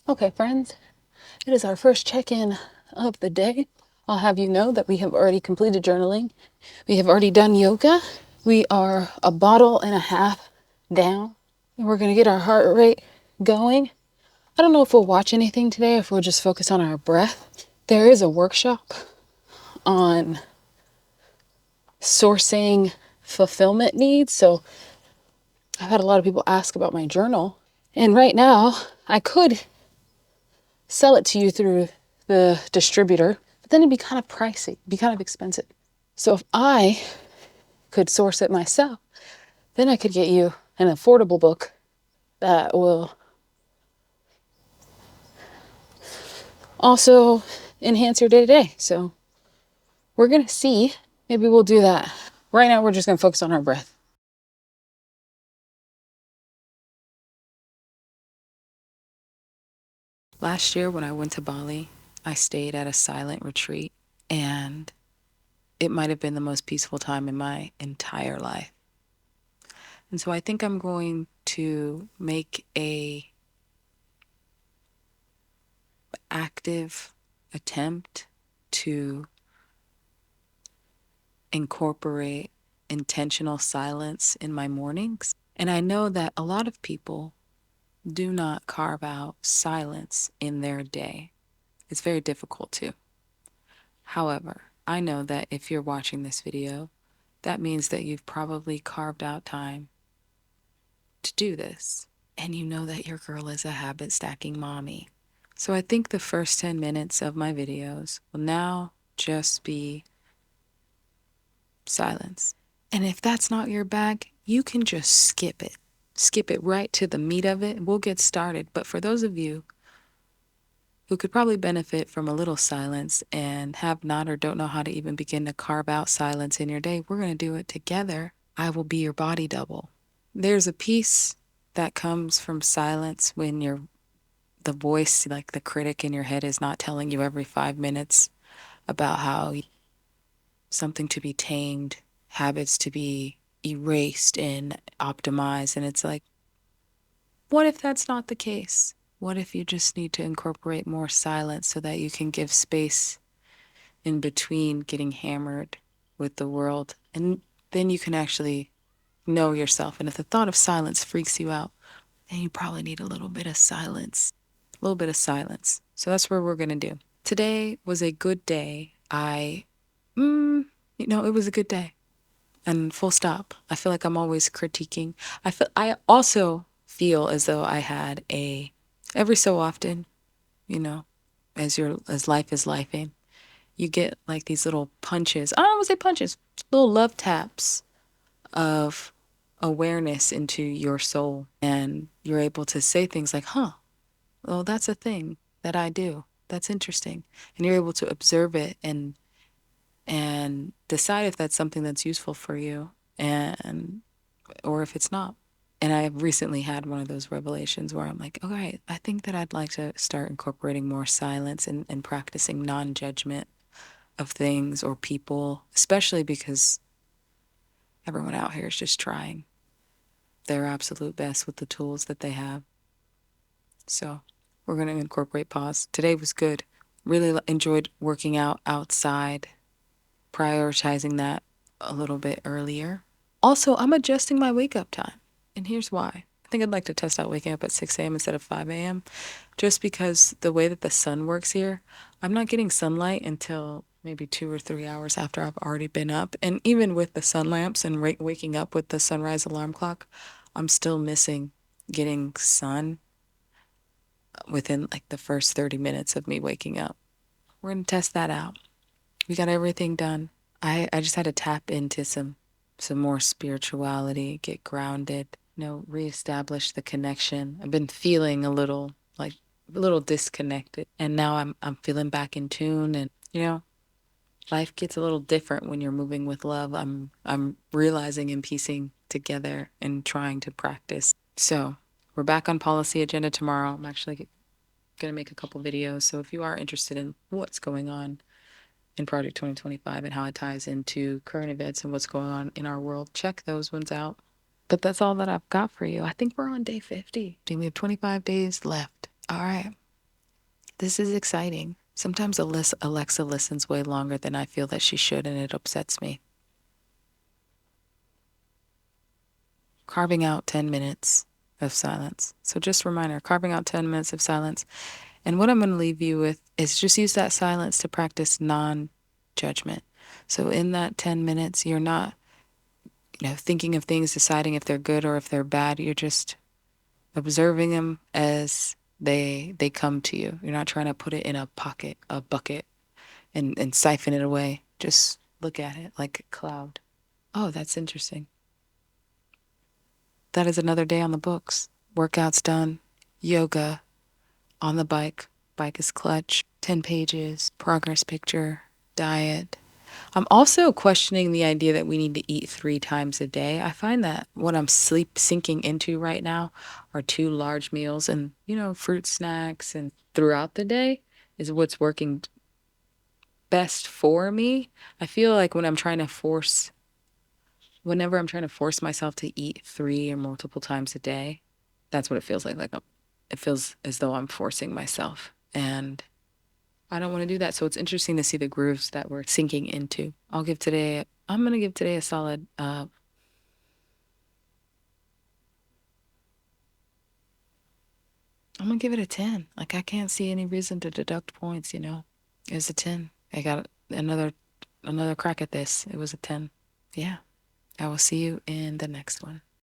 Okay, friends, it is our first check-in of the day. I'll have you know that we have already completed journaling. We have already done yoga. We are a bottle and a half down. And we're going to get our heart rate going. I don't know if we'll watch anything today, if we'll just focus on our breath. There is a workshop on sourcing fulfillment needs. So I've had a lot of people ask about my journal. And right now, I could sell it to you through the distributor, but then it'd be kind of pricey, be kind of expensive. So if I could source it myself, then I could get you an affordable book that will also enhance your day to day. So we're going to see. Maybe we'll do that. Right now, we're just going to focus on our breath. Last year, when I went to Bali, I stayed at a silent retreat, and it might have been the most peaceful time in my entire life. And so I think I'm going to make a active attempt to incorporate intentional silence in my mornings. And I know that a lot of people do not carve out silence in their day. It's very difficult to. However, I know that if you're watching this video, that means that you've probably carved out time to do this. And you know that your girl is a habit stacking mommy. So I think the first 10 minutes of my videos will now just be silence. And if that's not your bag, you can just skip it. Skip it right to the meat of it. We'll get started. But for those of you who could probably benefit from a little silence and have not or don't know how to even begin to carve out silence in your day, we're going to do it together. I will be your body double. There's a peace that comes from silence when the voice, like the critic in your head, is not telling you every 5 minutes about how something to be tamed, habits to be erased and optimized. And it's like, what if that's not the case? What if you just need to incorporate more silence so that you can give space in between getting hammered with the world? And then you can actually know yourself. And if the thought of silence freaks you out, then you probably need a little bit of silence. A little bit of silence. So that's what we're going to do. Today was a good day. It was a good day. And full stop. I feel like I'm always critiquing. I also feel as though I had every so often, you know, as life is lifing, you get like these little punches. I don't want to say punches, little love taps of awareness into your soul. And you're able to say things like, huh, well, that's a thing that I do. That's interesting. And you're able to observe it and decide if that's something that's useful for you and or if it's not. And I have recently had one of those revelations where I'm like, all right, I think that I'd like to start incorporating more silence and practicing non-judgment of things or people, especially because everyone out here is just trying their absolute best with the tools that they have. So we're going to incorporate pause. Today was good. Really enjoyed working out outside, prioritizing that a little bit earlier. Also, I'm adjusting my wake up time. And here's why. I think I'd like to test out waking up at 6 a.m. instead of 5 a.m. just because the way that the sun works here, I'm not getting sunlight until maybe 2 or 3 hours after I've already been up. And even with the sun lamps and waking up with the sunrise alarm clock, I'm still missing getting sun within like the first 30 minutes of me waking up. We're going to test that out. We got everything done. I just had to tap into some more spirituality, get grounded, reestablish the connection. I've been feeling a little disconnected, and now I'm feeling back in tune. And life gets a little different when you're moving with love. I'm realizing and piecing together and trying to practice. So we're back on policy agenda tomorrow. I'm actually gonna make a couple videos. So if you are interested in what's going on in Project 2025 and how it ties into current events and what's going on in our world, check those ones out. But that's all that I've got for you. I think we're on day 50. We have 25 days left. All right. This is exciting. Sometimes Alexa listens way longer than I feel that she should, and it upsets me. Carving out 10 minutes of silence. So just a reminder, carving out 10 minutes of silence. And what I'm going to leave you with is just use that silence to practice non-judgment. So in that 10 minutes, you're not, thinking of things, deciding if they're good or if they're bad. You're just observing them as they come to you. You're not trying to put it in a bucket, and siphon it away. Just look at it like a cloud. Oh, that's interesting. That is another day on the books. Workouts done, yoga, on the bike. Bike is clutch. 10 pages, progress picture, diet. I'm also questioning the idea that we need to eat 3 times a day. I find that what I'm sleep sinking into right now are 2 large meals and, fruit snacks and throughout the day is what's working best for me. I feel like whenever I'm trying to force myself to eat 3 or multiple times a day, that's what it feels like. It feels as though I'm forcing myself. And I don't want to do that. So it's interesting to see the grooves that we're sinking into. I'm going to give today a solid, I'm going to give it a 10. Like, I can't see any reason to deduct points. It was a 10. I got another crack at this. It was a 10. Yeah. I will see you in the next one.